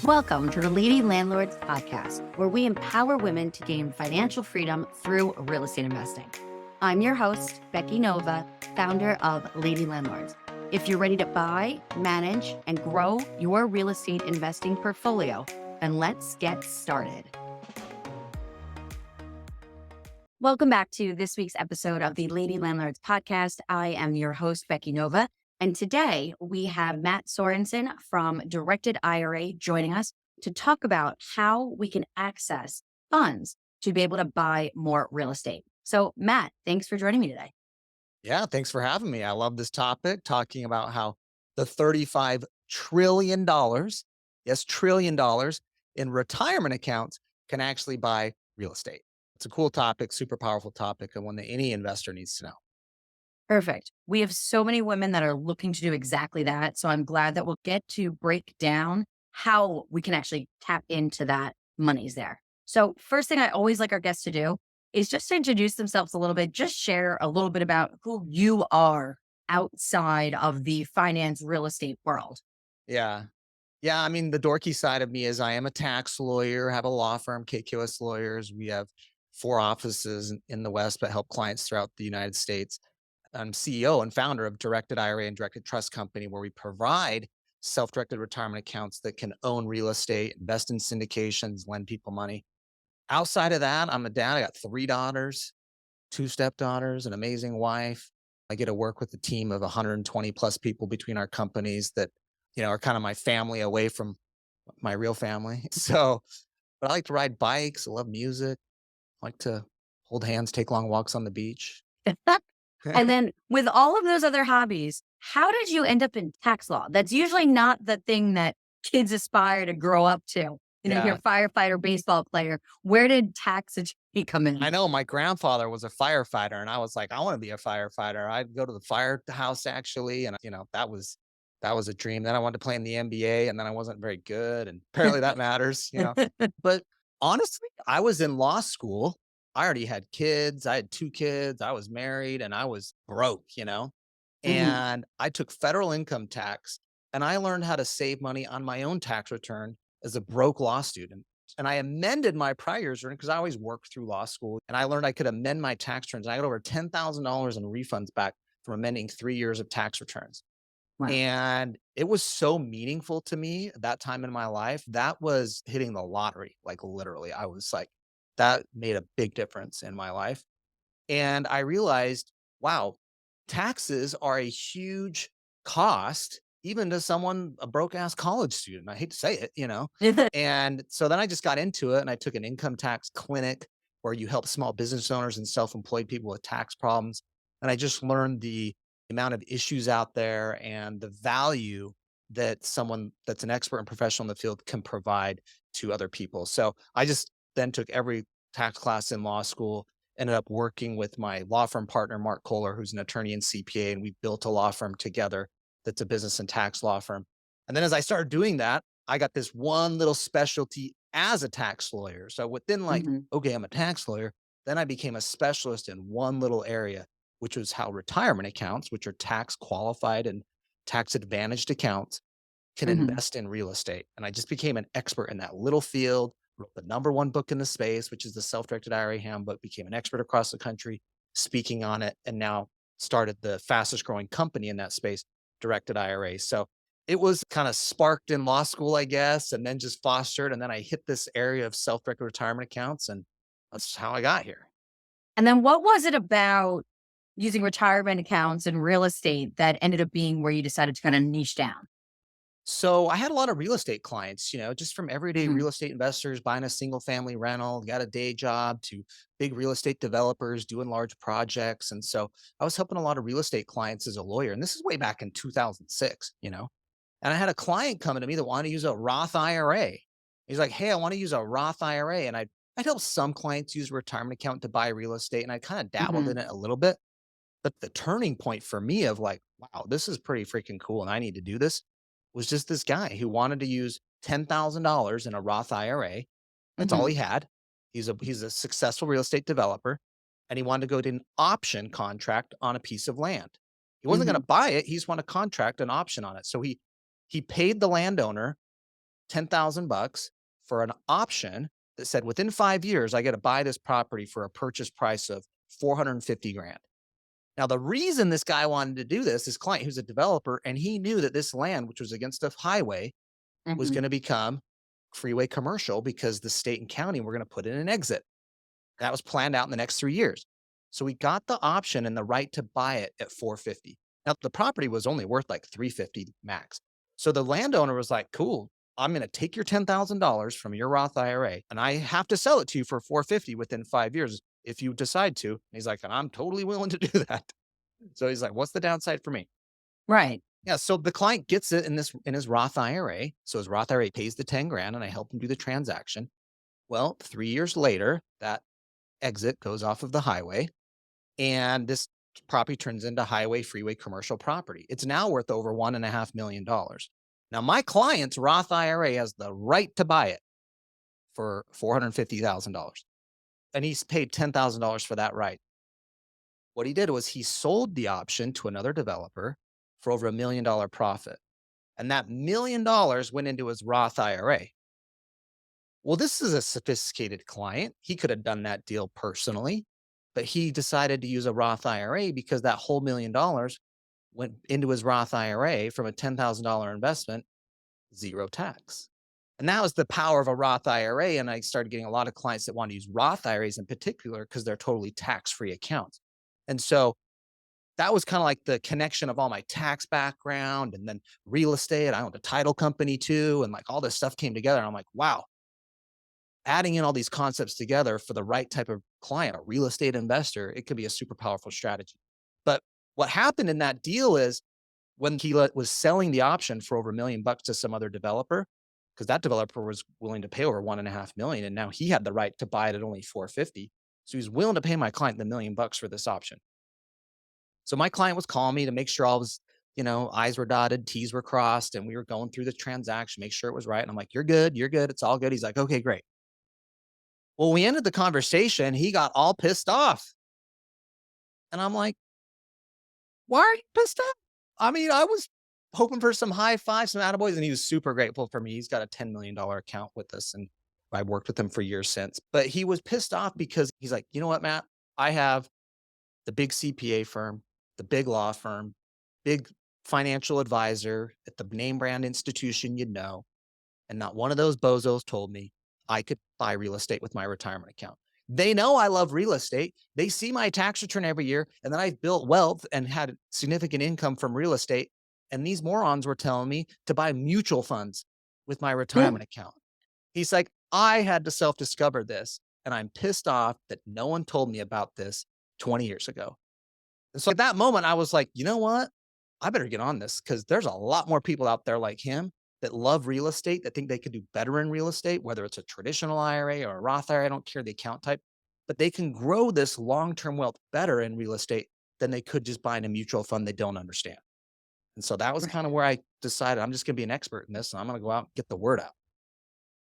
Welcome to the Lady Landlords Podcast, where we empower women to gain financial freedom through real estate investing. I'm your host, Becky Nova, founder of Lady Landlords. If you're ready to buy, manage, and grow your real estate investing portfolio, then let's get started. Welcome back to this week's episode of the Lady Landlords Podcast. I am your host, Becky Nova. And today we have Mat Sorensen from Directed IRA joining us to talk about how we can access funds to be able to buy more real estate. So Matt, thanks for joining me today. Yeah, thanks for having me. I love this topic, talking about how the $35 trillion, yes, $trillion in retirement accounts can actually buy real estate. It's a cool topic, super powerful topic, and one that any investor needs to know. Perfect. We have so many women that are looking to do exactly that. So I'm glad that we'll get to break down how we can actually tap into that monies there. So first thing I always like our guests to do is just to introduce themselves a little bit, just share a little bit about who you are outside of the finance real estate world. Yeah. Yeah. I mean, the dorky side of me is I am a tax lawyer, have a law firm, KQS Lawyers. We have 4 offices in the West, but help clients throughout the United States. I'm CEO and founder of Directed IRA and Directed Trust Company, where we provide self-directed retirement accounts that can own real estate, invest in syndications, lend people money. Outside of that, I'm a dad. I got 3 daughters, 2 stepdaughters, an amazing wife. I get to work with a team of 120 plus people between our companies that, are kind of my family away from my real family. So, but I like to ride bikes. I love music. I like to hold hands, take long walks on the beach. And then with all of those other hobbies, how did you end up in tax law? That's usually not the thing that kids aspire to grow up to. You're Yeah. a firefighter, baseball player. Where did tax attorney come in? I know my grandfather was a firefighter and I was like, I want to be a firefighter. I'd go to the firehouse actually. And, that was a dream. Then I wanted to play in the NBA and then I wasn't very good. And apparently that matters. But honestly, I was in law school. I already had kids. I had 2 kids. I was married and I was broke. Mhm. And I took federal income tax and I learned how to save money on my own tax return as a broke law student. And I amended my prior year's return because I always worked through law school and I learned I could amend my tax returns. I got over $10,000 in refunds back from amending 3 years of tax returns. Wow. And it was so meaningful to me at that time in my life. That was hitting the lottery. Like literally, I was like, that made a big difference in my life. And I realized, wow, taxes are a huge cost, even to someone, a broke ass college student. I hate to say it. And so then I just got into it and I took an income tax clinic where you help small business owners and self employed people with tax problems. And I just learned the amount of issues out there and the value that someone that's an expert and professional in the field can provide to other people. So I just then took every tax class in law school, ended up working with my law firm partner, Mark Kohler, who's an attorney and CPA, and we built a law firm together that's a business and tax law firm. And then as I started doing that, I got this one little specialty as a tax lawyer. So within Mhm. okay, I'm a tax lawyer. Then I became a specialist in one little area, which was how retirement accounts, which are tax qualified and tax advantaged accounts, can Mhm. invest in real estate. And I just became an expert in that little field, wrote the #1 book in the space, which is the Self-Directed IRA Handbook, became an expert across the country speaking on it, and now started the fastest growing company in that space, Directed IRA. So it was kind of sparked in law school, I guess, and then just fostered. And then I hit this area of self-directed retirement accounts, and that's how I got here. And then what was it about using retirement accounts and real estate that ended up being where you decided to kind of niche down? So I had a lot of real estate clients, just from everyday Mhm. real estate investors buying a single family rental, got a day job, to big real estate developers doing large projects. And so I was helping a lot of real estate clients as a lawyer. And this is way back in 2006. And I had a client coming to me that wanted to use a Roth IRA. He's like, hey, I want to use a Roth IRA. And I'd help some clients use a retirement account to buy real estate. And I kind of dabbled Mhm. in it a little bit. But the turning point for me of like, wow, this is pretty freaking cool and I need to do this was just this guy who wanted to use $10,000 in a Roth IRA. That's all Mhm. he had. He's a successful real estate developer and he wanted to go to an option contract on a piece of land. He wasn't going to Mhm. buy it, he just wanted to contract an option on it. So he paid the landowner $10,000 for an option that said within 5 years, I get to buy this property for a purchase price of 450 grand. Now, the reason this guy wanted to do this, this client who's a developer, and he knew that this land, which was against a highway, was Mhm. going to become freeway commercial because the state and county were going to put in an exit. That was planned out in the next 3 years. So we got the option and the right to buy it at 450. Now the property was only worth like 350 max. So the landowner was like, cool, I'm going to take your $10,000 from your Roth IRA and I have to sell it to you for 450 within 5 years if you decide to. And he's like, and I'm totally willing to do that. So he's like, what's the downside for me? Right. Yeah. So the client gets it in his Roth IRA. So his Roth IRA pays the 10 grand and I help him do the transaction. Well, 3 years later, that exit goes off of the highway and this property turns into highway, freeway, commercial property. It's now worth over $1.5 million. Now, my client's Roth IRA has the right to buy it for $450,000, and he's paid $10,000 for that right. What he did was he sold the option to another developer for over $1 million profit, and that $1 million went into his Roth IRA. Well, this is a sophisticated client. He could have done that deal personally, but he decided to use a Roth IRA because that whole $1 million went into his Roth IRA from a $10,000 investment, zero tax. And that was the power of a Roth IRA. And I started getting a lot of clients that want to use Roth IRAs in particular because they're totally tax free accounts. And so that was kind of like the connection of all my tax background and then real estate. I owned a title company too. And like all this stuff came together. And I'm like, wow, adding in all these concepts together for the right type of client, a real estate investor, it could be a super powerful strategy. But what happened in that deal is when he was selling the option for over $1 million to some other developer, because that developer was willing to pay over 1.5 million, and now he had the right to buy it at only 450. So he's willing to pay my client the $1 million for this option. So my client was calling me to make sure all was, I's were dotted, T's were crossed, and we were going through the transaction, make sure it was right. And I'm like, you're good, it's all good. He's like, okay, great. Well, we ended the conversation. He got all pissed off. And I'm like, why are you pissed off? I mean, I was hoping for some high five, some attaboys, and he was super grateful for me. He's got a $10 million account with us, and I've worked with him for years since. But he was pissed off because he's like, you know what, Matt? I have the big CPA firm, the big law firm, big financial advisor at the name brand institution you'd know. And not one of those bozos told me I could buy real estate with my retirement account. They know I love real estate. They see my tax return every year and that I've built wealth and had significant income from real estate. And these morons were telling me to buy mutual funds with my retirement account. He's like, I had to self discover this. And I'm pissed off that no one told me about this 20 years ago. And so at that moment, I was like, you know what? I better get on this because there's a lot more people out there like him that love real estate, that think they could do better in real estate, whether it's a traditional IRA or a Roth IRA. I don't care the account type, but they can grow this long term wealth better in real estate than they could just buying a mutual fund they don't understand. And so that was kind of where I decided I'm just going to be an expert in this and I'm going to go out and get the word out.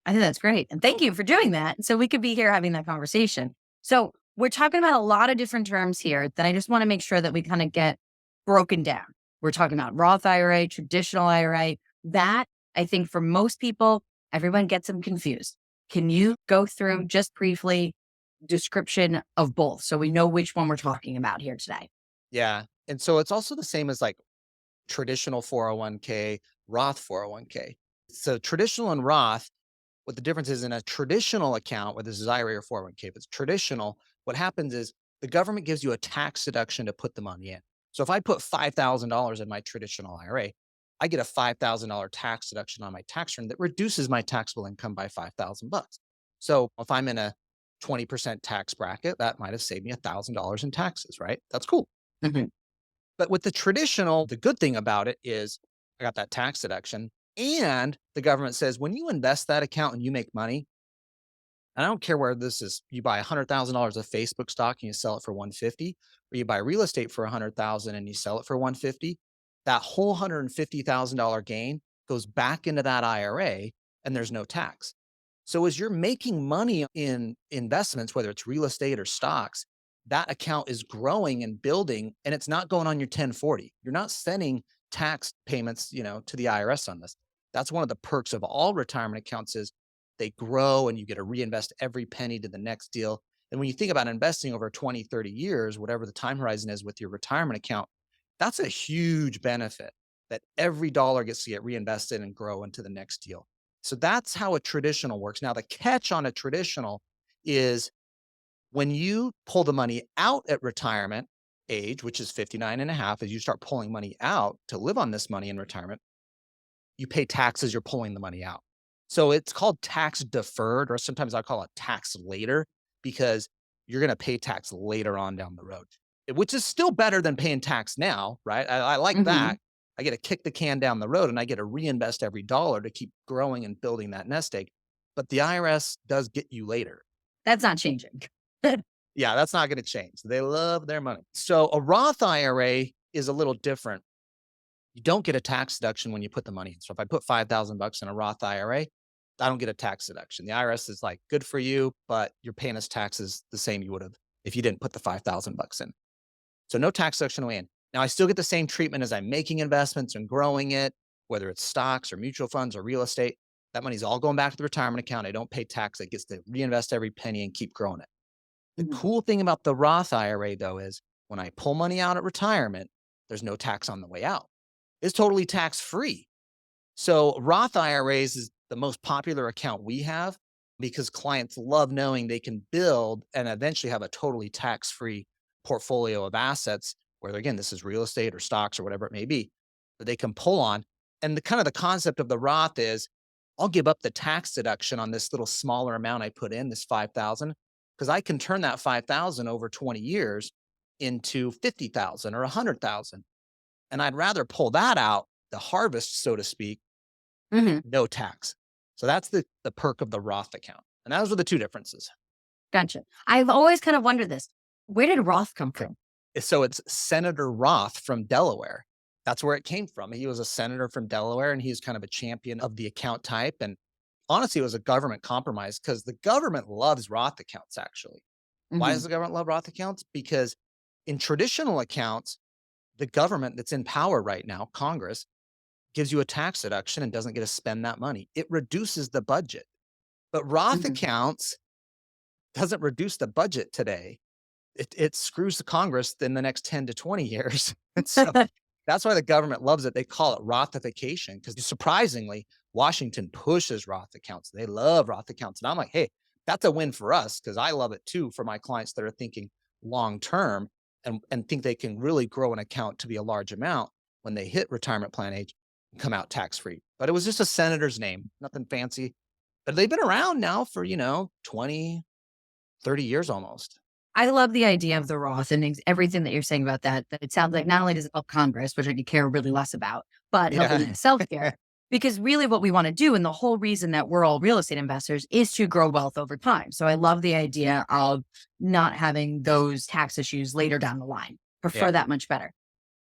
I think that's great. And thank you for doing that. So we could be here having that conversation. So we're talking about a lot of different terms here that I just want to make sure that we kind of get broken down. We're talking about Roth IRA, traditional IRA. That I think for most people, everyone gets them confused. Can you go through just briefly description of both so we know which one we're talking about here today? Yeah. And so it's also the same as like traditional 401k, Roth 401k. So traditional and Roth, what the difference is in a traditional account, whether this is IRA or 401k, if it's traditional, what happens is the government gives you a tax deduction to put the money in. So if I put $5,000 in my traditional IRA, I get a $5,000 tax deduction on my tax return that reduces my taxable income by 5,000 bucks. So if I'm in a 20% tax bracket, that might have saved me $1,000 in taxes, right? That's cool. Mhm. But with the traditional, the good thing about it is I got that tax deduction. And the government says when you invest that account and you make money, and I don't care where this is, you buy $100,000 of Facebook stock and you sell it for 150, or you buy real estate for 100,000 and you sell it for 150, that whole $150,000 gain goes back into that IRA and there's no tax. So as you're making money in investments, whether it's real estate or stocks, that account is growing and building and it's not going on your 1040. You're not sending tax payments, to the IRS on this. That's one of the perks of all retirement accounts is they grow and you get to reinvest every penny to the next deal. And when you think about investing over 20, 30 years, whatever the time horizon is with your retirement account, that's a huge benefit that every dollar gets to get reinvested and grow into the next deal. So that's how a traditional works. Now, the catch on a traditional is when you pull the money out at retirement age, which is 59 and a half, as you start pulling money out to live on this money in retirement, you pay taxes, you're pulling the money out. So it's called tax deferred, or sometimes I call it tax later, because you're going to pay tax later on down the road, which is still better than paying tax now, right? I like Hmm. that. I get to kick the can down the road and I get to reinvest every dollar to keep growing and building that nest egg. But the IRS does get you later. That's not changing. Yeah, that's not going to change. They love their money. So a Roth IRA is a little different. You don't get a tax deduction when you put the money in. So if I put 5,000 bucks in a Roth IRA, I don't get a tax deduction. The IRS is like, good for you, but you're paying us taxes the same you would have if you didn't put the 5,000 bucks in. So no tax deduction away in. Now I still get the same treatment as I'm making investments and growing it, whether it's stocks or mutual funds or real estate. That money's all going back to the retirement account. I don't pay tax. It gets to reinvest every penny and keep growing it. The Mhm. cool thing about the Roth IRA though is when I pull money out at retirement, there's no tax on the way out. It's totally tax free. So Roth IRAs is the most popular account we have because clients love knowing they can build and eventually have a totally tax-free portfolio of assets, whether again, this is real estate or stocks or whatever it may be, that they can pull on. And the kind of the concept of the Roth is I'll give up the tax deduction on this little smaller amount I put in, this 5,000, because I can turn that 5,000 over 20 years into 50,000 or 100,000. And I'd rather pull that out, the harvest, so to speak, Hmm. no tax. So that's the perk of the Roth account. And those are the two differences. Gotcha. I've always kind of wondered this. Where did Roth come from? So it's Senator Roth from Delaware. That's where it came from. He was a senator from Delaware and he's kind of a champion of the account type. And honestly, it was a government compromise because the government loves Roth accounts, actually. Why does Hmm. the government love Roth accounts? Because in traditional accounts, the government that's in power right now, Congress, gives you a tax deduction and doesn't get to spend that money. It reduces the budget. But Roth Hmm. accounts doesn't reduce the budget today. It screws the Congress in the next 10 to 20 years. And so that's why the government loves it. They call it Rothification because surprisingly, Washington pushes Roth accounts. They love Roth accounts. And I'm like, hey, that's a win for us because I love it too for my clients that are thinking long term and think they can really grow an account to be a large amount when they hit retirement plan age and come out tax free. But it was just a senator's name, nothing fancy. But they've been around now for, 20, 30 years almost. I love the idea of the Roth and everything that you're saying about that. That it sounds like not only does it help Congress, which I could care really less about, but Yeah. helping self care. Because really, what we want to do, and the whole reason that we're all real estate investors, is to grow wealth over time. So I love the idea of not having those tax issues later down the line. Yeah. Prefer that much better.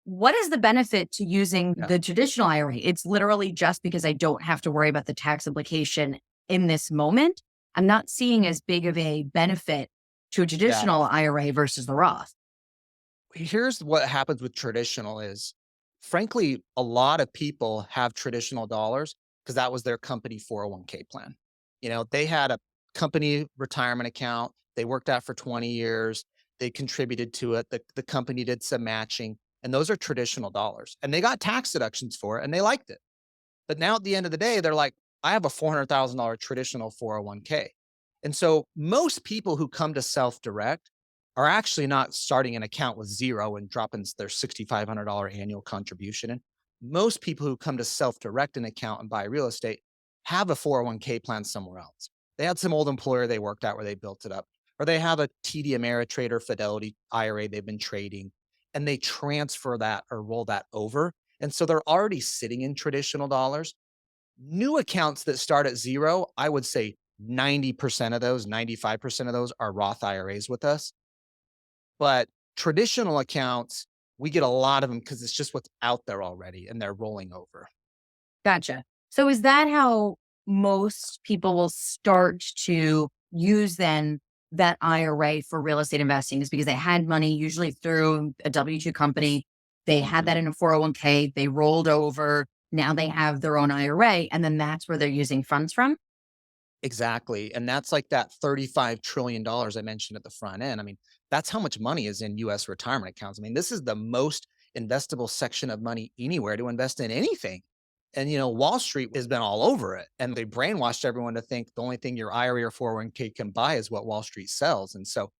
What is the benefit to using Yeah. the traditional IRA? It's literally just because I don't have to worry about the tax implication in this moment. I'm not seeing as big of a benefit to a Yeah. traditional IRA versus the Roth. Here's what happens with traditional is, frankly, a lot of people have traditional dollars because that was their company 401k plan. They had a company retirement account. They worked out for 20 years. They contributed to it. The company did some matching, and those are traditional dollars. And they got tax deductions for it, and they liked it. But now at the end of the day, they're like, I have a $400,000 traditional 401k. And so most people who come to self direct are actually not starting an account with zero and dropping their $6,500 annual contribution in. Most people who come to self direct an account and buy real estate have a 401k plan somewhere else. They had some old employer they worked at where they built it up, or they have a TD Ameritrade or Fidelity IRA they've been trading, and they transfer that or roll that over. And so they're already sitting in traditional dollars. New accounts that start at zero, I would say 90% of those, 95% of those are Roth IRAs with us. But traditional accounts, we get a lot of them because it's just what's out there already and they're rolling over. Gotcha. So is that how most people will start to use then that IRA for real estate investing is because they had money usually through a W-2 company. They had Mhm. that in a 401k. They rolled over. now they have their own IRA, and then that's where they're using funds from? Exactly. And that's like that $35 trillion I mentioned at the front end. I mean, that's how much money is in US retirement accounts. I mean, this is the most investable section of money anywhere to invest in anything. And, Wall Street has been all over it. And they brainwashed everyone to think the only thing your IRA or 401k can buy is what Wall Street sells. And so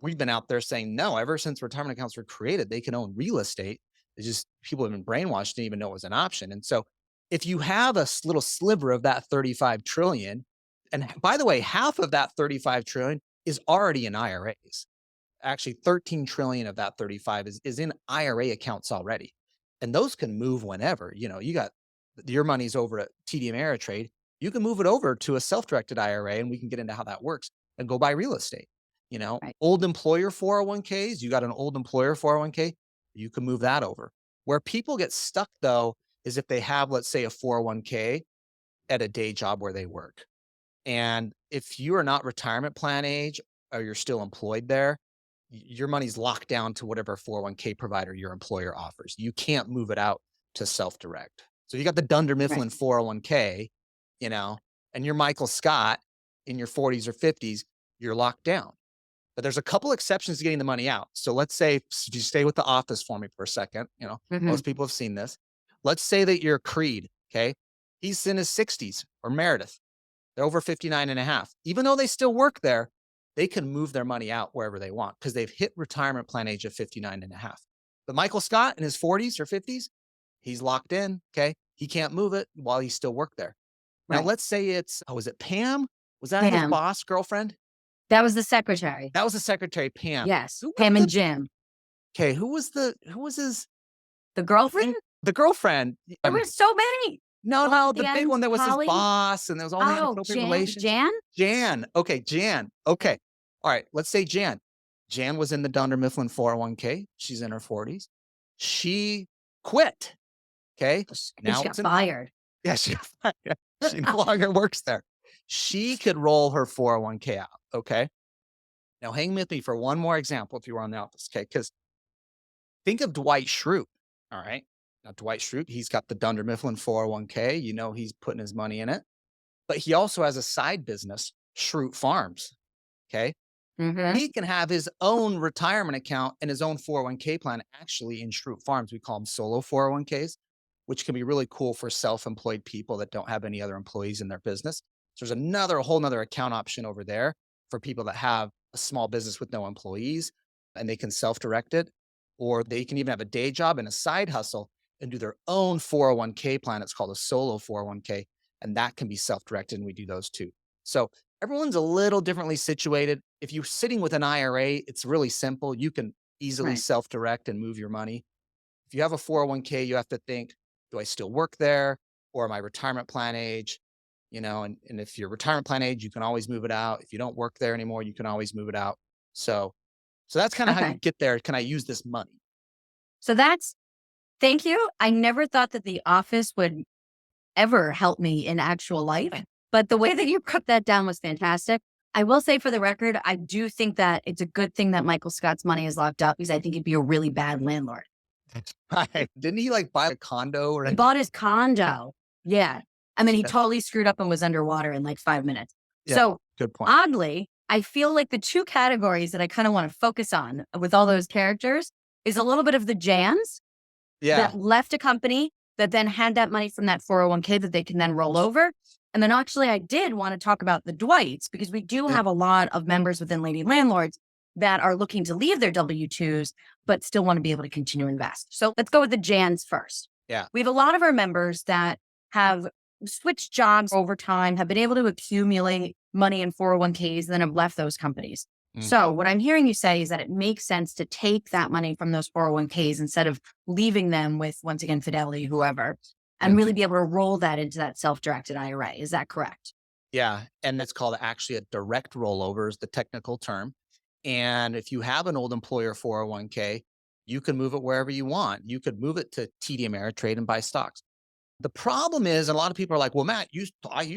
we've been out there saying, no, ever since retirement accounts were created, they can own real estate. It's just people have been brainwashed, didn't even know it was an option. And so if you have a little sliver of that 35 trillion, and by the way, half of that 35 trillion is already in IRAs. Actually, 13 trillion of that 35 is in IRA accounts already. And those can move whenever. You got your money's over at TD Ameritrade. You can move it over to a self-directed IRA, and we can get into how that works and go buy real estate. Right. Old employer 401ks, you got an old employer 401k, you can move that over. Where people get stuck though is if they have, let's say, a 401k at a day job where they work. And if you are not retirement plan age or you're still employed there, your money's locked down to whatever 401k provider your employer offers. You can't move it out to self-direct. So you got the Dunder Right. Mifflin 401k, and you're Michael Scott in your 40s or 50s, you're locked down. But there's a couple exceptions to getting the money out. So let's say, if you stay with the office for me for a second, Mhm. most people have seen this. Let's say that you're Creed, okay? He's in his 60s, or Meredith. They're over 59 and a half. Even though they still work there, they can move their money out wherever they want because they've hit retirement plan age of 59 and a half. But Michael Scott in his 40s or 50s, he's locked in, okay? He can't move it while he still work there. Now, Right. let's say was it Pam? Was that his Pam. boss, girlfriend? That was the secretary. That was the secretary, Pam. Yes. Who was Pam and the Jim. Okay, who was his The girlfriend? the girlfriend? There were so many. No, At the the big end, one that was his Holly? boss, and there was all the Oh, inappropriate relations. Jan? Jan. Okay, Jan. Okay. All right, let's say Jan. Jan was in the Dunder Mifflin 401k. She's in her 40s. She quit. Okay. And Now she it's got in, fired. yeah, she no longer works there. She could roll her 401k out. Okay. Now hang with me for one more example if you were on the office. Okay. Because think of Dwight Schrute. All right. Now, Dwight Schrute, he's got the Dunder Mifflin 401k. He's putting his money in it, but he also has a side business, Schrute Farms. Okay. Mhm. He can have his own retirement account and his own 401k plan actually in Schrute Farms. We call them solo 401ks, which can be really cool for self-employed people that don't have any other employees in their business. So there's a whole nother account option over there for people that have a small business with no employees and they can self-direct it, or they can even have a day job and a side hustle and do their own 401k plan. It's called a solo 401k, and that can be self-directed, and we do those too. So everyone's a little differently situated. If you're sitting with an IRA, it's really simple. You can easily Right. self-direct and move your money. If you have a 401k, you have to think, do I still work there or am I retirement plan age? And if you're retirement plan age, you can always move it out. If you don't work there anymore, you can always move it out. So that's kind of how you Okay. get there. Can I use this money? So thank you. I never thought that the office would ever help me in actual life, but the way that you broke that down was fantastic. I will say for the record, I do think that it's a good thing that Michael Scott's money is locked up because I think he'd be a really bad landlord. Right. Didn't he like buy a condo or He anything? bought his condo. Yeah. And then he Yeah. totally screwed up and was underwater in like 5 minutes. Yeah. So Good point. oddly, I feel like the two categories that I kind of want to focus on with all those characters is a little bit of the Jans Yeah. that left a company that then had that money from that 401k that they can then roll over. And then actually, I did want to talk about the Dwights because we do Yeah. have a lot of members within Lady Landlords that are looking to leave their W-2s, but still want to be able to continue to invest. So let's go with the Jans first. Yeah. We have a lot of our members that have switched jobs over time, have been able to accumulate money in 401ks, and then have left those companies. Mm. So what I'm hearing you say is that it makes sense to take that money from those 401ks instead of leaving them with, once again, Fidelity, whoever, and Yeah. really be able to roll that into that self-directed IRA. Is that correct? Yeah. And it's called actually a direct rollover is the technical term. And if you have an old employer 401k, you can move it wherever you want. You could move it to TD Ameritrade and buy stocks. The problem is, and a lot of people are like, well, Matt, you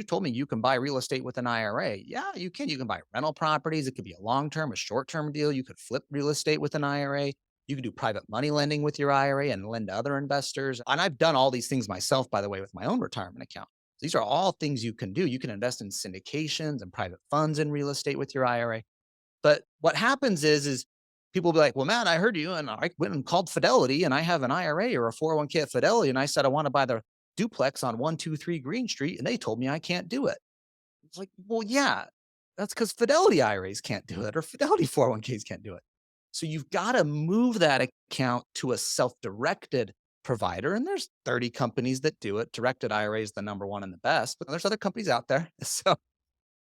told me you can buy real estate with an IRA. Yeah, you can. You can buy rental properties. It could be a long-term, a short-term deal. You could flip real estate with an IRA. You can do private money lending with your IRA and lend to other investors. And I've done all these things myself, by the way, with my own retirement account. These are all things you can do. You can invest in syndications and private funds in real estate with your IRA. But what happens is people will be like, well, Matt, I heard you and I went and called Fidelity and I have an IRA or a 401k at Fidelity. And I said, I want to buy the duplex on 123 Green Street. And they told me I can't do it. It's like, well, yeah, that's because Fidelity IRAs can't do it or Fidelity 401ks can't do it. So you've got to move that account to a self-directed provider. And there's 30 companies that do it. Directed IRA is the number one and the best, but there's other companies out there. So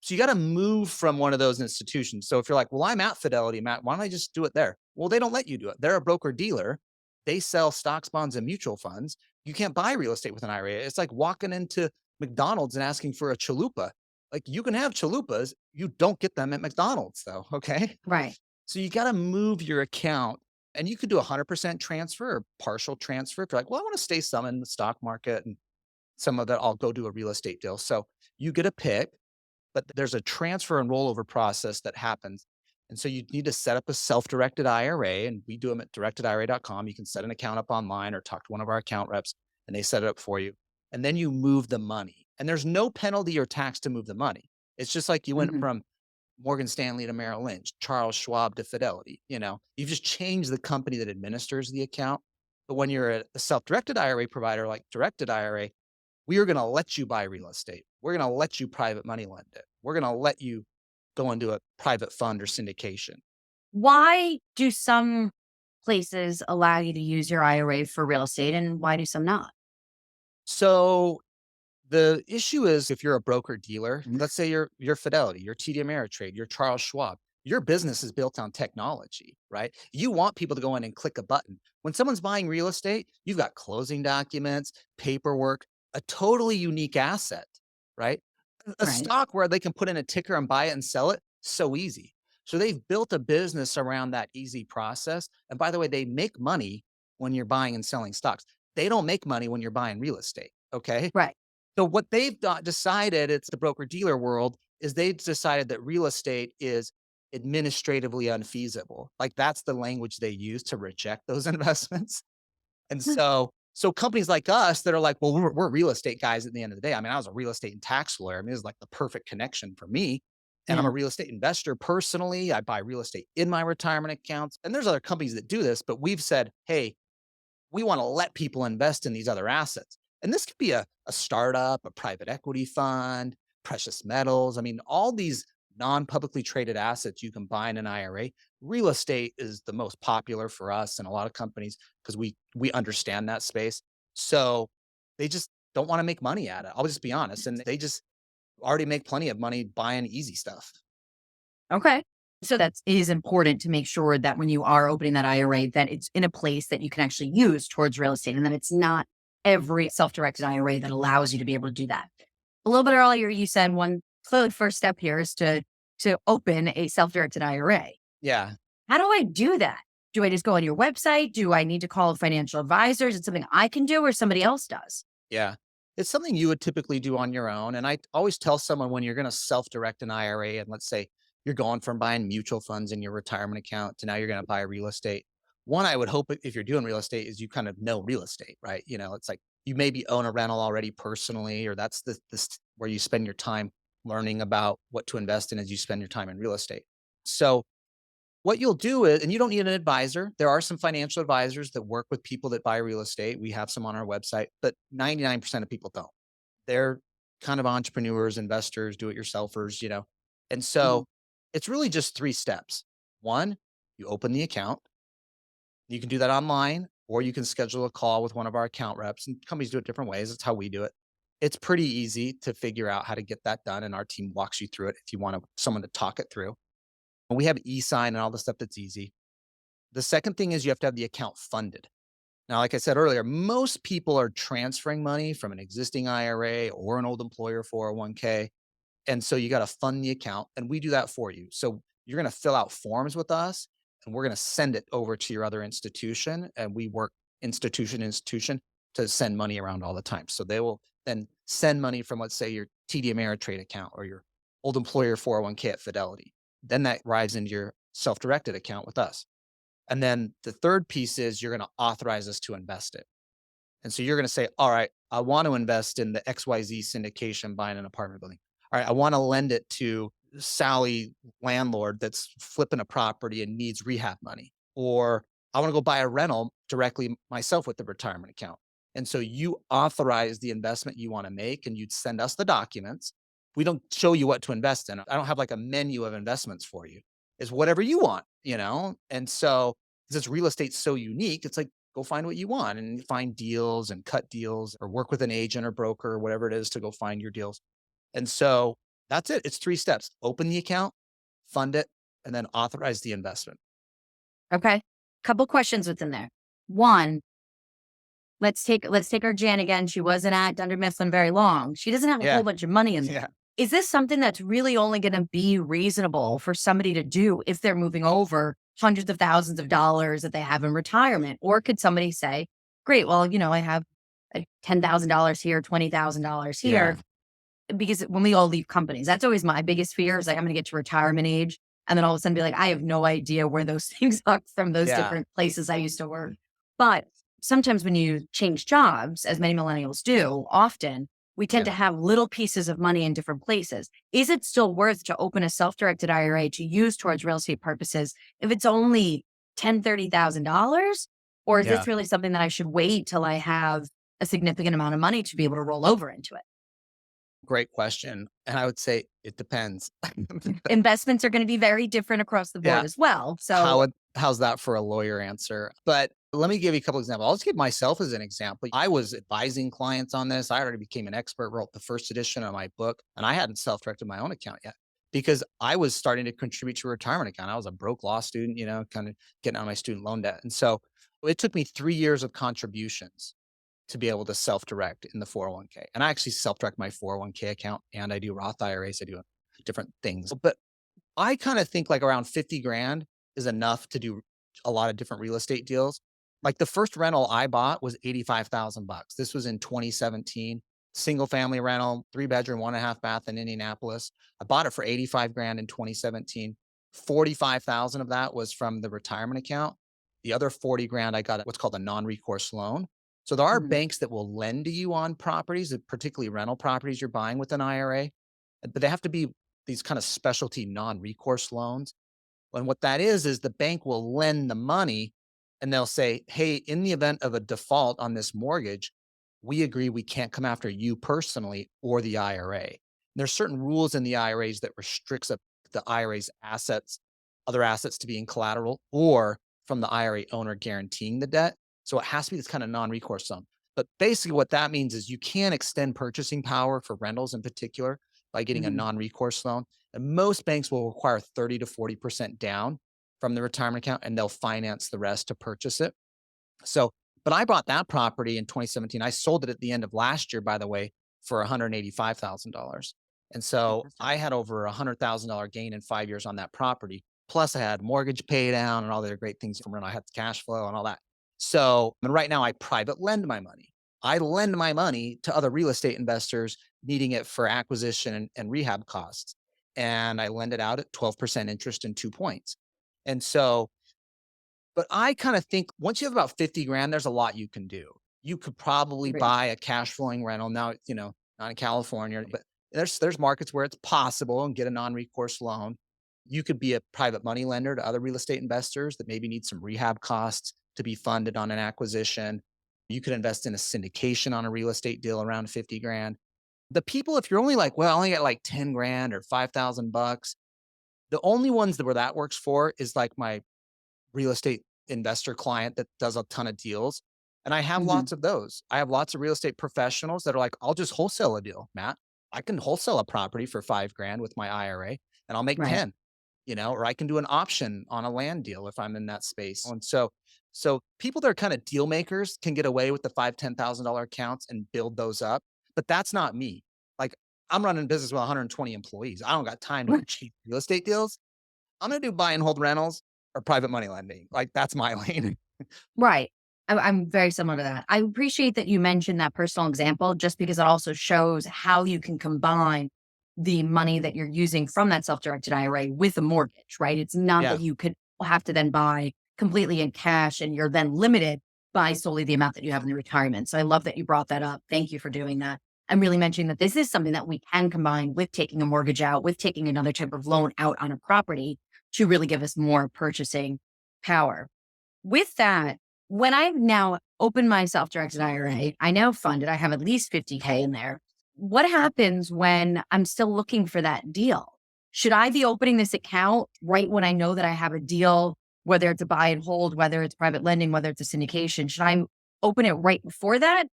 you got to move from one of those institutions. So if you're like, well, I'm at Fidelity, Matt, why don't I just do it there? Well, they don't let you do it. They're a broker dealer. They sell stocks, bonds, and mutual funds. You can't buy real estate with an IRA. It's like walking into McDonald's and asking for a chalupa. Like you can have chalupas, you don't get them at McDonald's though. Okay. Right. So you got to move your account and you could do 100% transfer or partial transfer. If you're like, well, I want to stay some in the stock market and some of that I'll go do a real estate deal. So you get a pick, but there's a transfer and rollover process that happens. And so you need to set up a self-directed IRA, and we do them at directedira.com. You can set an account up online or talk to one of our account reps, and they set it up for you. And then you move the money. And there's no penalty or tax to move the money. It's just like you went Mhm. from Morgan Stanley to Merrill Lynch, Charles Schwab to Fidelity. You've just changed the company that administers the account. But when you're a self-directed IRA provider like Directed IRA, we are going to let you buy real estate. We're going to let you private money lend it. We're going to let you go into a private fund or syndication. Why do some places allow you to use your IRA for real estate and why do some not? So the issue is if you're a broker dealer, let's say you're Fidelity, you're TD Ameritrade, you're Charles Schwab, your business is built on technology, right? You want people to go in and click a button. When someone's buying real estate, you've got closing documents, paperwork, a totally unique asset, right? A Right. stock where they can put in a ticker and buy it and sell it, so easy. So they've built a business around that easy process. And by the way, they make money when you're buying and selling stocks. They don't make money when you're buying real estate. Okay. Right. So what they've decided, it's the broker dealer world, is they've decided that real estate is administratively unfeasible. Like that's the language they use to reject those investments. And so companies like us that are like, well, we're real estate guys at the end of the day. I mean, I was a real estate and tax lawyer. I mean, it was like the perfect connection for me. And I'm a Yeah. real estate investor personally. I buy real estate in my retirement accounts. And there's other companies that do this, but we've said, hey, we want to let people invest in these other assets. And this could be a startup, a private equity fund, precious metals. I mean, all these non-publicly traded assets you can buy in an IRA. Real estate is the most popular for us and a lot of companies because we understand that space. So they just don't want to make money at it. I'll just be honest. And they just already make plenty of money buying easy stuff. Okay. So that is important to make sure that when you are opening that IRA, that it's in a place that you can actually use towards real estate and that it's not every self-directed IRA that allows you to be able to do that. A little bit earlier, you said one clearly first step here is to open a self-directed IRA. Yeah. How do I do that? Do I just go on your website? Do I need to call a financial advisor? Is it something I can do or somebody else does? Yeah. It's something you would typically do on your own. And I always tell someone when you're going to self-direct an IRA, and let's say you're going from buying mutual funds in your retirement account to now you're going to buy real estate. One, I would hope if you're doing real estate is you kind of know real estate, right? It's like you maybe own a rental already personally, or that's this where you spend your time learning about what to invest in as you spend your time in real estate. So what you'll do is, and you don't need an advisor. There are some financial advisors that work with people that buy real estate. We have some on our website, but 99% of people don't. They're kind of entrepreneurs, investors, do it yourselfers. And Mhm. so it's really just three steps. One, you open the account. You can do that online, or you can schedule a call with one of our account reps, and companies do it different ways. That's how we do it. It's pretty easy to figure out how to get that done. And our team walks you through it if you want someone to talk it through. And we have e-sign and all the stuff that's easy. The second thing is you have to have the account funded. Now, like I said earlier, most people are transferring money from an existing IRA or an old employer 401k. And so you got to fund the account and we do that for you. So you're going to fill out forms with us and we're going to send it over to your other institution. And we work institution to institution to send money around all the time. So they will then send money from, let's say, your TD Ameritrade account or your old employer 401k at Fidelity. Then that rides into your self directed account with us. And then the third piece is you're going to authorize us to invest it. And so you're going to say, all right, I want to invest in the XYZ syndication buying an apartment building. All right, I want to lend it to Sally landlord that's flipping a property and needs rehab money. Or I want to go buy a rental directly myself with the retirement account. And so you authorize the investment you want to make and you'd send us the documents. We don't show you what to invest in. I don't have like a menu of investments for you. It's whatever you want, you know? And so since real estate's so unique, it's like, go find what you want and find deals and cut deals or work with an agent or broker or whatever it is to go find your deals. And so that's it. It's 3 steps. Open the account, fund it, and then authorize the investment. Okay. Couple questions within there. One, let's take our Jan again. She wasn't at Dunder Mifflin very long. She doesn't have a Yeah. whole bunch of money in there. Yeah. Is this something that's really only going to be reasonable for somebody to do if they're moving over hundreds of thousands of dollars that they have in retirement? Or could somebody say, great, well, I have $10,000 here, $20,000 here. Because when we all leave companies, that's always my biggest fear is like, I'm going to get to retirement age. And then all of a sudden be like, I have no idea where those things are from those different places I used to work. But sometimes when you change jobs, as many millennials do, often we tend to have little pieces of money in different places. Is it still worth to open a self-directed IRA to use towards real estate purposes if it's only $10,000, $30,000? Or is this really something that I should wait till I have a significant amount of money to be able to roll over into it? Great question. And I would say it depends. Investments are going to be very different across the board as well. So how's that for a lawyer answer? But let me give you a couple examples. I'll just give myself as an example. I was advising clients on this. I already became an expert, wrote the first edition of my book, and I hadn't self-directed my own account yet because I was starting to contribute to a retirement account. I was a broke law student, kind of getting out of my student loan debt. And so it took me 3 years of contributions to be able to self-direct in the 401k. And I actually self-direct my 401k account and I do Roth IRAs. I do different things. But I kind of think like around 50 grand is enough to do a lot of different real estate deals. Like the first rental I bought was 85,000 bucks. This was in 2017, single family rental, 3-bedroom, 1.5 bath in Indianapolis. I bought it for 85 grand in 2017. 45,000 of that was from the retirement account. The other 40 grand, I got what's called a non-recourse loan. So there are banks that will lend to you on properties, particularly rental properties you're buying with an IRA, but they have to be these kind of specialty non-recourse loans. And what that is the bank will lend the money and they'll say, hey, in the event of a default on this mortgage, we agree we can't come after you personally or the IRA. And there's certain rules in the IRAs that restricts the IRA's assets, other assets to be in collateral or from the IRA owner guaranteeing the debt. So it has to be this kind of non-recourse loan. But basically what that means is you can extend purchasing power for rentals in particular by getting a non-recourse loan. And most banks will require 30 to 40% down from the retirement account and they'll finance the rest to purchase it. So, but I bought that property in 2017. I sold it at the end of last year, by the way, for $185,000. And so I had over $100,000 gain in 5 years on that property. Plus I had mortgage pay down and all the other great things from rental. I had cash flow and all that. So, and right now I private lend my money. I lend my money to other real estate investors needing it for acquisition and rehab costs. And I lend it out at 12% interest and 2 points. And so, but I kind of think once you have about 50 grand, there's a lot you can do. You could probably buy a cash flowing rental. Now, not in California, but there's markets where it's possible and get a non-recourse loan. You could be a private money lender to other real estate investors that maybe need some rehab costs to be funded on an acquisition. You could invest in a syndication on a real estate deal around 50 grand. The people, if you're only like, well, I only get like 10 grand or 5,000 bucks, the only ones where that works for is like my real estate investor client that does a ton of deals. And I have lots of those. I have lots of real estate professionals that are like, I'll just wholesale a deal, Matt. I can wholesale a property for 5 grand with my IRA and I'll make 10, or I can do an option on a land deal if I'm in that space. And so people that are kind of deal makers can get away with the $5,000, $10,000 accounts and build those up. But that's not me. Like I'm running a business with 120 employees. I don't got time to cheap real estate deals. I'm going to do buy and hold rentals or private money lending. Like that's my lane. Right. I'm very similar to that. I appreciate that you mentioned that personal example just because it also shows how you can combine the money that you're using from that self-directed IRA with a mortgage, right? It's not that you could have to then buy completely in cash and you're then limited by solely the amount that you have in the retirement. So I love that you brought that up. Thank you for doing that. I'm really mentioning that this is something that we can combine with taking a mortgage out, with taking another type of loan out on a property to really give us more purchasing power. With that, when I now open my self-directed IRA, I now fund it. I have at least 50K in there. What happens when I'm still looking for that deal? Should I be opening this account right when I know that I have a deal, whether it's a buy and hold, whether it's private lending, whether it's a syndication? Should I open it right before that?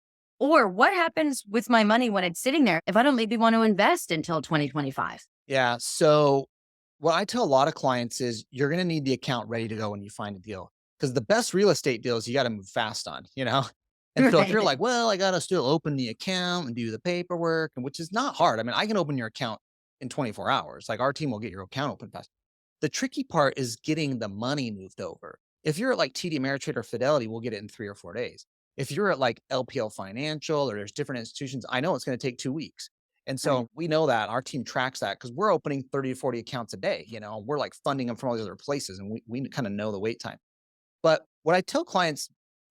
Or what happens with my money when it's sitting there if I don't maybe want to invest until 2025? Yeah. So what I tell a lot of clients is you're going to need the account ready to go when you find a deal, because the best real estate deals you got to move fast on, you know? And so if you're Right. like, well, I got to still open the account and do the paperwork, and which is not hard. I mean, I can open your account in 24 hours. Like our team will get your account open fast. The tricky part is getting the money moved over. If you're at like TD Ameritrade or Fidelity, we'll get it in 3 or 4 days. If you're at like LPL Financial or there's different institutions, I know it's going to take 2 weeks. And Right. so we know that our team tracks that because we're opening 30 to 40 accounts a day. We're like funding them from all these other places, and we kind of know the wait time. But what I tell clients,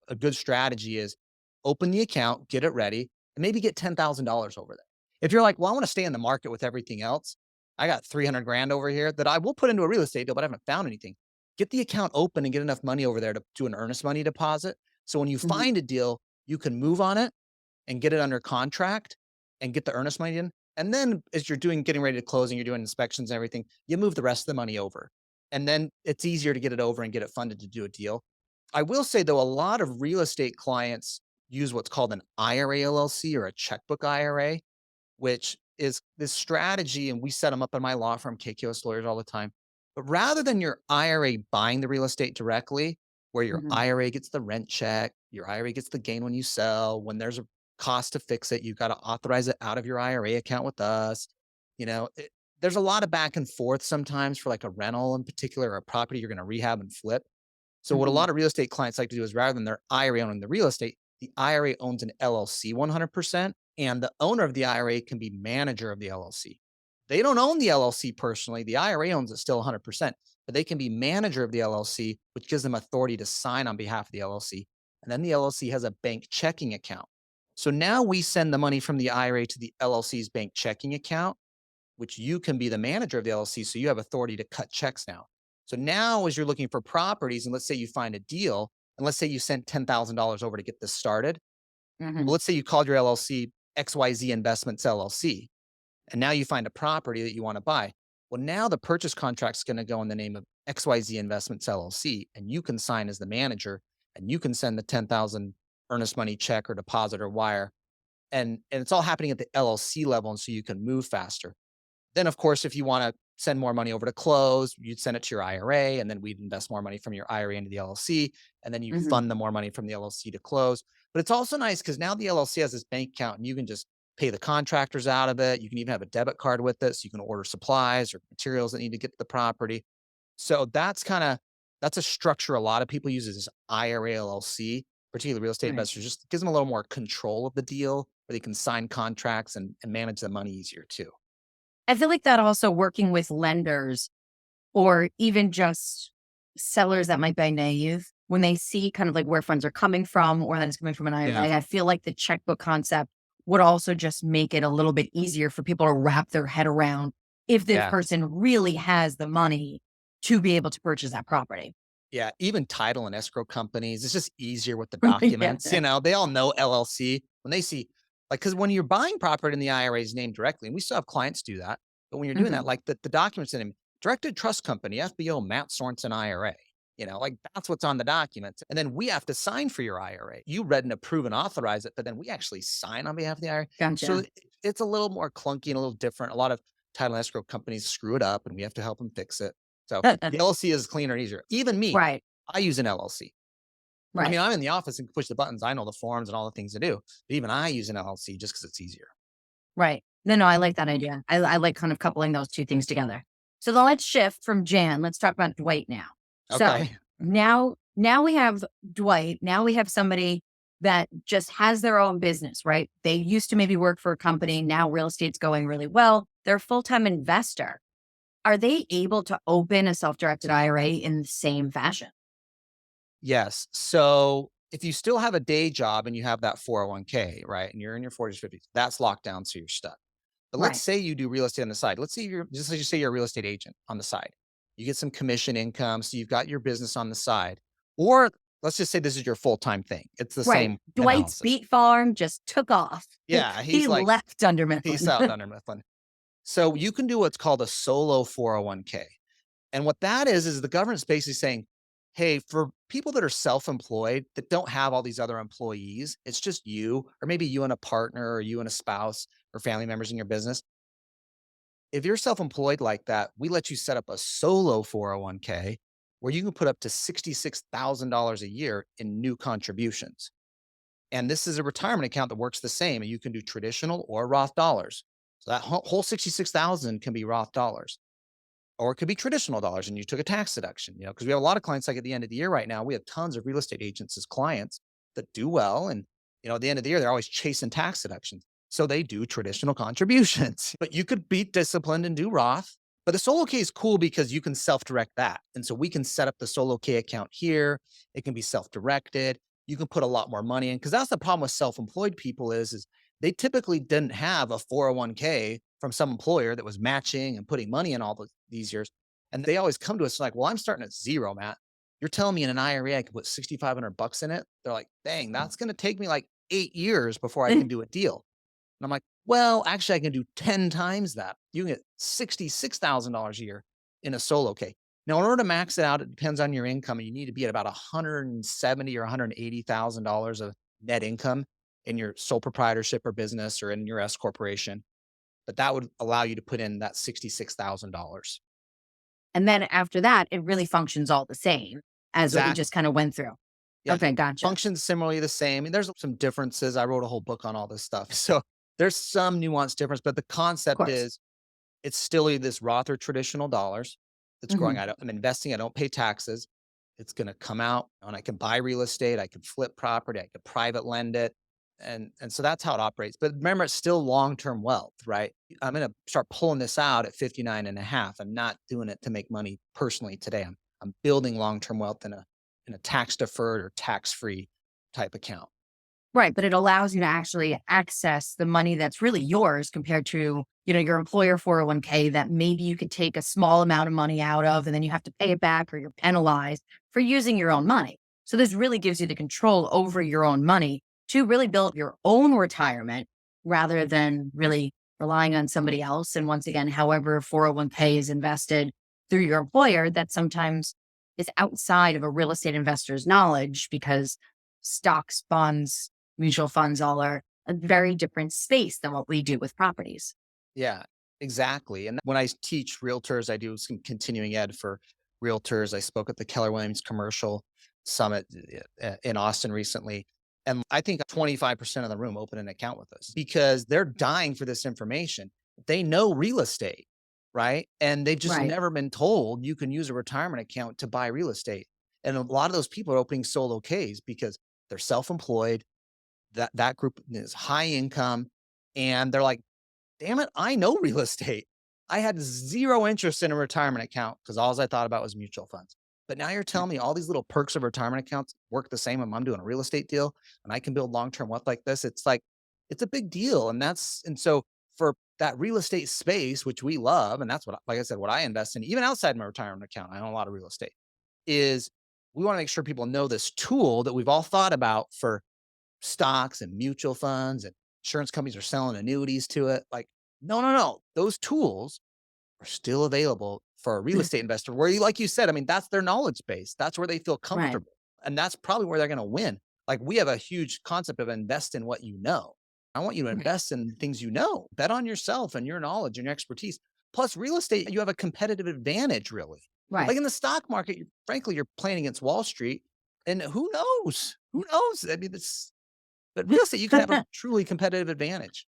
a good strategy is open the account, get it ready, and maybe get $10,000 over there. If you're like, well, I want to stay in the market with everything else, I got 300 grand over here that I will put into a real estate deal, but I haven't found anything. Get the account open and get enough money over there to do an earnest money deposit. So when you Mhm. find a deal, you can move on it and get it under contract and get the earnest money in. And then as you're getting ready to close and you're doing inspections and everything, you move the rest of the money over. And then it's easier to get it over and get it funded to do a deal. I will say though, a lot of real estate clients use what's called an IRA LLC or a checkbook IRA, which is this strategy. And we set them up in my law firm, KKOS lawyers, all the time. But rather than your IRA buying the real estate directly, where your Mhm. IRA gets the rent check, your IRA gets the gain when you sell, when there's a cost to fix it, you got to authorize it out of your IRA account with us. You know, it, there's a lot of back and forth sometimes for like a rental in particular or a property you're going to rehab and flip. So what a Mhm. lot of real estate clients like to do is rather than their IRA owning the real estate, the IRA owns an LLC 100%, and the owner of the IRA can be manager of the LLC. They don't own the LLC personally. The IRA owns it still 100%, but they can be manager of the LLC, which gives them authority to sign on behalf of the LLC. And then the LLC has a bank checking account. So now we send the money from the IRA to the LLC's bank checking account, which you can be the manager of the LLC. So you have authority to cut checks now. So now, as you're looking for properties, and let's say you find a deal, and let's say you sent $10,000 over to get this started. Well, Mhm. let's say you called your LLC XYZ Investments LLC, and now you find a property that you want to buy. Well, now the purchase contract is going to go in the name of XYZ Investments LLC, and you can sign as the manager, and you can send the 10,000 earnest money check or deposit or wire, and it's all happening at the LLC level, and so you can move faster. Then, of course, if you want to send more money over to close, you'd send it to your IRA, and then we'd invest more money from your IRA into the LLC, and then you Mhm. fund the more money from the LLC to close. But it's also nice because now the LLC has this bank account, and you can just pay the contractors out of it. You can even have a debit card with it, so you can order supplies or materials that need to get to the property. So that's a structure a lot of people use is this IRA LLC, particularly real estate Right. investors. Just gives them a little more control of the deal, where they can sign contracts and manage the money easier too. I feel like that also working with lenders or even just sellers that might be naive when they see kind of like where funds are coming from or that it's coming from an Yeah. IRA. I feel like the checkbook concept would also just make it a little bit easier for people to wrap their head around if this Yeah. person really has the money to be able to purchase that property. Yeah, even title and escrow companies, it's just easier with the Yeah. documents, they all know LLC. When they see because when you're buying property in the IRA's name directly, and we still have clients do that, but when you're doing that, Mhm. like the documents in them, directed trust company, FBO, Mat Sorensen IRA, like that's what's on the documents. And then we have to sign for your IRA. You read and approve and authorize it, but then we actually sign on behalf of the IRA. So Gotcha. it's a little more clunky and a little different. A lot of title and escrow companies screw it up and we have to help them fix it. So the LLC is cleaner and easier. Even me, Right. I use an LLC. I mean, Right. I'm in the office and can push the buttons. I know the forms and all the things to do. But even I use an LLC just because it's easier. Right. No, I like that idea. I like kind of coupling those two things together. So then let's shift from Jan. Let's talk about Dwight now. So Okay. now we have Dwight. Now we have somebody that just has their own business, right? They used to maybe work for a company. Now real estate's going really well. They're a full-time investor. Are they able to open a self-directed IRA in the same fashion? Yes. So if you still have a day job and you have that 401k, right, and you're in your 40s, 50s, that's locked down, so you're stuck. But let's Right. say you do real estate on the side. Let's say you're just as you say you're a real estate agent on the side. You get some commission income, so you've got your business on the side. Or let's just say this is your full-time thing. It's the Right. same Dwight's analysis. beet farm just took off. Yeah, He he's like, left under peace Mifflin. out, Dunder Mifflin. So you can do what's called a solo 401k. And what that is the government's basically saying, hey, for people that are self-employed that don't have all these other employees, it's just you, or maybe you and a partner, or you and a spouse, or family members in your business. If you're self-employed like that, we let you set up a solo 401k where you can put up to $66,000 a year in new contributions. And this is a retirement account that works the same. And you can do traditional or Roth dollars. So that whole 66,000 can be Roth dollars, or it could be traditional dollars and you took a tax deduction, because we have a lot of clients like at the end of the year right now, we have tons of real estate agents as clients that do well. And, at the end of the year, they're always chasing tax deductions. So they do traditional contributions, but you could be disciplined and do Roth. But the solo K is cool because you can self-direct that. And so we can set up the solo K account here. It can be self-directed. You can put a lot more money in, because that's the problem with self-employed people is they typically didn't have a 401k from some employer that was matching and putting money in all these years. And they always come to us like, well, I'm starting at zero, Matt. You're telling me in an IRA, I can put 6,500 bucks in it. They're like, dang, that's going to take me like 8 years before I can do a deal. And I'm like, well, actually, I can do 10 times that. You can get $66,000 a year in a solo K. Now, in order to max it out, it depends on your income. And you need to be at about 170 or $180,000 of net income in your sole proprietorship or business or in your S corporation. But that would allow you to put in that $66,000. And then after that, it really functions all the same as what we just Exactly. kind of went through. Yeah. Okay, gotcha. Functions similarly the same. And there's some differences. I wrote a whole book on all this stuff. So there's some nuanced difference, but the Of concept course. is it's still this Roth or traditional dollars that's growing. Mhm. I'm investing. I don't pay taxes. It's going to come out and I can buy real estate. I can flip property. I can private lend it. And so that's how it operates. But remember, it's still long-term wealth, right? I'm going to start pulling this out at 59 and a half. I'm not doing it to make money personally today. I'm building long-term wealth in a tax deferred or tax-free type account. Right, but it allows you to actually access the money that's really yours compared to, your employer 401k that maybe you could take a small amount of money out of and then you have to pay it back or you're penalized for using your own money. So this really gives you the control over your own money to really build your own retirement rather than really relying on somebody else. And once again, however 401k is invested through your employer, that sometimes is outside of a real estate investor's knowledge because stocks, bonds, mutual funds all are a very different space than what we do with properties. Yeah, exactly. And when I teach realtors, I do some continuing ed for realtors. I spoke at the Keller Williams Commercial Summit in Austin recently. And I think 25% of the room opened an account with us because they're dying for this information. They know real estate, right? And they've just Right. never been told you can use a retirement account to buy real estate. And a lot of those people are opening solo Ks because they're self-employed. That group is high income. And they're like, damn it, I know real estate. I had zero interest in a retirement account because all I thought about was mutual funds. But now you're Yeah. telling me all these little perks of retirement accounts work the same when I'm doing a real estate deal and I can build long-term wealth like this. It's like, it's a big deal. And so for that real estate space, which we love, and that's what, like I said, what I invest in, even outside my retirement account, I own a lot of real estate, is we want to make sure people know this tool that we've all thought about for stocks and mutual funds, and insurance companies are selling annuities to it. Like, no, no, no. Those tools are still available for a real estate investor where you, like you said, I mean, that's their knowledge base. That's where they feel Right. comfortable. And that's probably where they're going to win. Like we have a huge concept of invest in what you know. I want you to Right. invest in things you know, bet on yourself and your knowledge and your expertise. Plus real estate, you have a competitive advantage really. Right. Like in the stock market, frankly, you're playing against Wall Street and who knows? Who knows? I mean, but real estate, you can have a truly competitive advantage.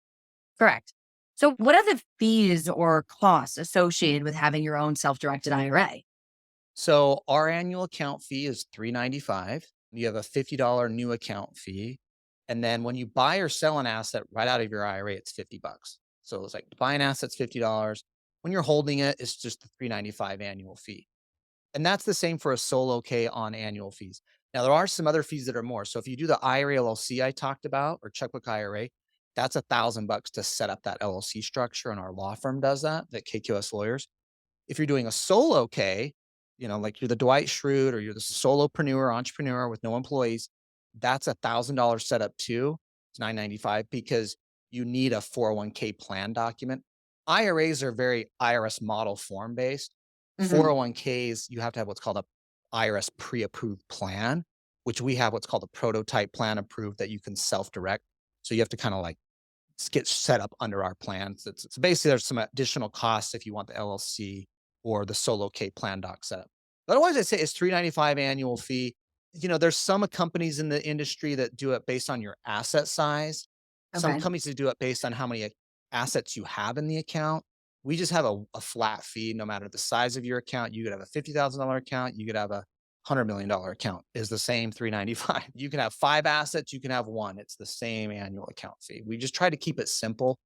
Correct. So, what are the fees or costs associated with having your own self-directed IRA? So our annual account fee is $395. You have a $50 new account fee. And then when you buy or sell an asset right out of your IRA, it's $50. So it's like to buy an asset's $50. When you're holding it, it's just the $395 annual fee. And that's the same for a solo K on annual fees. Now, there are some other fees that are more. So if you do the IRA LLC I talked about or checkbook IRA, that's $1,000 to set up that LLC structure. And our law firm does that KQS Lawyers. If you're doing a solo K, like you're the Dwight Schrute or you're the solopreneur, entrepreneur with no employees, that's $1,000 setup too. It's 995 because you need a 401k plan document. IRAs are very IRS model form based. Hmm. 401ks, you have to have what's called a IRS pre-approved plan, which we have what's called a prototype plan approved that you can self-direct. So you have to kind of like get set up under our plan. So basically, there's some additional costs if you want the LLC or the solo K plan doc setup. Otherwise, I'd say it's $395 annual fee. There's some companies in the industry that do it based on your asset size. Some Okay. companies that do it based on how many assets you have in the account. We just have a flat fee, no matter the size of your account. You could have a $50,000 account. You could have a $100 million account is the same 395. You can have 5 assets, you can have one. It's the same annual account fee. We just try to keep it simple,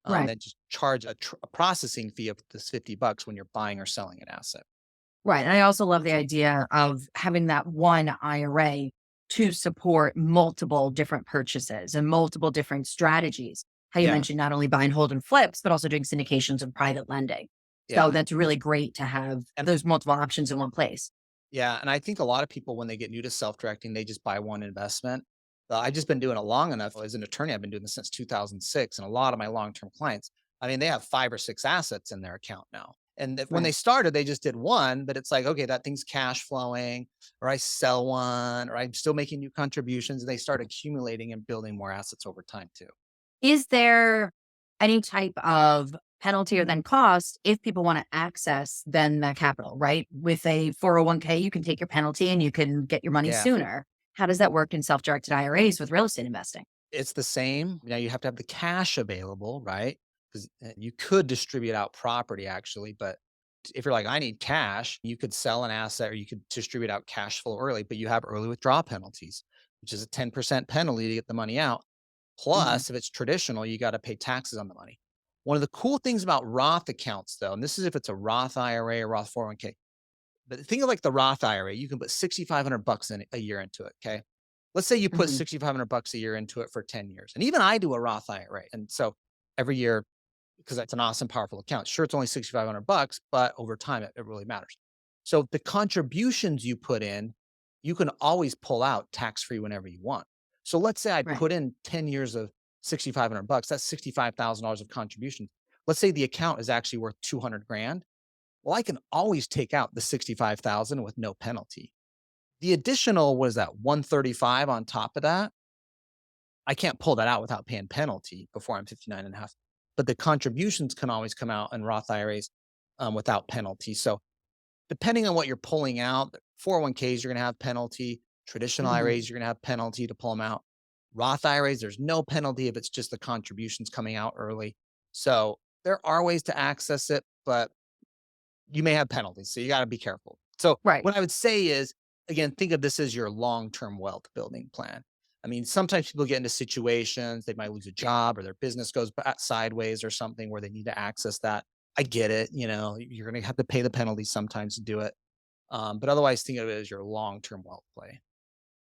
Right. then just charge a processing fee of this $50 when you're buying or selling an asset. Right. And I also love the idea of having that one IRA to support multiple different purchases and multiple different strategies. How you Yeah, mentioned not only buy and hold and flips, but also doing syndications and private lending. So yeah, that's really great to have and those multiple options in one place. yeah, and I think a lot of people when they get new to self-directing, they just buy one investment. I just been doing it long enough as an attorney. I've been doing this since 2006, and a lot of my long-term clients, I mean, they have 5 or 6 assets in their account now. And when they Right. started, they just did one, but it's like, okay, that thing's cash flowing, or I sell one, or I'm still making new contributions, and they start accumulating and building more assets over time too. Is there any type of penalty or then cost if people want to access then that capital, right? With a 401k, you can take your penalty and you can get your money Yeah, sooner. How does that work in self-directed IRAs with real estate investing? it's the same. Now you have to have the cash available, right? Because you could distribute out property actually, but if you're like, I need cash, you could sell an asset or you could distribute out cash flow early, but you have early withdrawal penalties, which is a 10% penalty to get the money out. Mhm. Plus, if it's traditional, you got to pay taxes on the money. One of the cool things about Roth accounts, though, and this is if it's a Roth IRA or Roth 401k, but think of like the Roth IRA, you can put $6,500 in a year into it. Okay. Let's say you put Mhm. $6,500 a year into it for 10 years. And even I do a Roth IRA. And so every year, because that's an awesome, powerful account. Sure, it's only $6,500, but over time, it really matters. So the contributions you put in, you can always pull out tax free whenever you want. So let's say I Right. put in 10 years of $6,500, that's $65,000 of contributions. Let's say the account is actually worth 200 grand. Well, I can always take out the 65,000 with no penalty. The additional was that 135 on top of that. I can't pull that out without paying penalty before I'm 59 and a half. But the contributions can always come out in Roth IRAs without penalty. So depending on what you're pulling out, 401ks, you're going to have penalty. Traditional Mhm. IRAs, you're going to have penalty to pull them out. Roth IRAs, there's no penalty if it's just the contributions coming out early. So there are ways to access it, but you may have penalties. So you got to be careful. So Right. what I would say is, again, think of this as your long-term wealth building plan. I mean, sometimes people get into situations, they might lose a job or their business goes sideways or something where they need to access that. I get it. You're going to have to pay the penalties sometimes to do it. But otherwise, think of it as your long-term wealth play.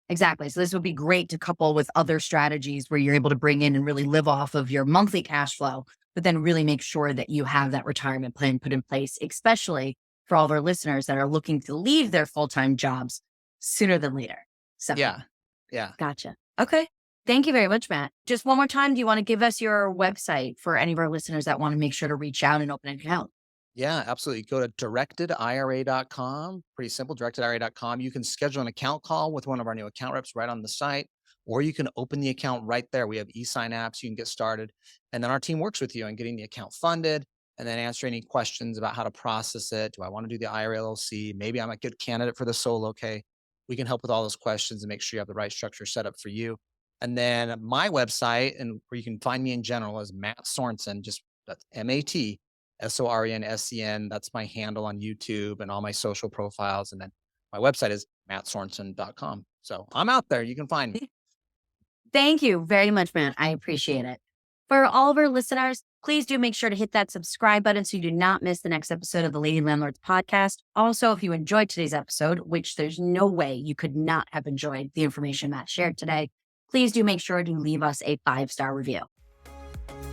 Exactly. So this would be great to couple with other strategies where you're able to bring in and really live off of your monthly cash flow, but then really make sure that you have that retirement plan put in place, especially for all of our listeners that are looking to leave their full-time jobs sooner than later. So Yeah. Yeah. gotcha. Okay. Thank you very much, Matt. Just one more time, do you want to give us your website for any of our listeners that want to make sure to reach out and open an account? Yeah, absolutely. Go to directedira.com. Pretty simple, directedira.com. You can schedule an account call with one of our new account reps right on the site, or you can open the account right there. We have e-sign apps. You can get started. And then our team works with you on getting the account funded and then answer any questions about how to process it. Do I want to do the IRA LLC? Maybe I'm a good candidate for the solo K. We can help with all those questions and make sure you have the right structure set up for you. And then my website and where you can find me in general is Matt Sorensen, just that's MAT Sorensen. That's my handle on YouTube and all my social profiles. And then my website is mattsorensen.com. So I'm out there. You can find me. Thank you very much, Matt. I appreciate it. For all of our listeners, Please do make sure to hit that subscribe button so you do not miss the next episode of the Lady Landlords Podcast. Also, if you enjoyed today's episode, which there's no way you could not have enjoyed the information Matt shared today, please do make sure to leave us a 5-star review.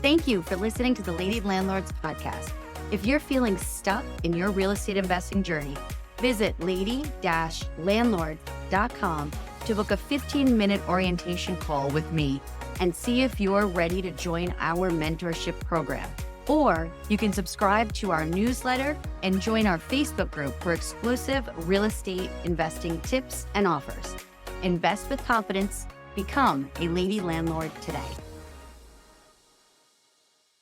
Thank you for listening to the Lady Landlords Podcast. If you're feeling stuck in your real estate investing journey, visit lady-landlord.com to book a 15-minute orientation call with me and see if you're ready to join our mentorship program. Or you can subscribe to our newsletter and join our Facebook group for exclusive real estate investing tips and offers. Invest with confidence. Become a Lady Landlord today.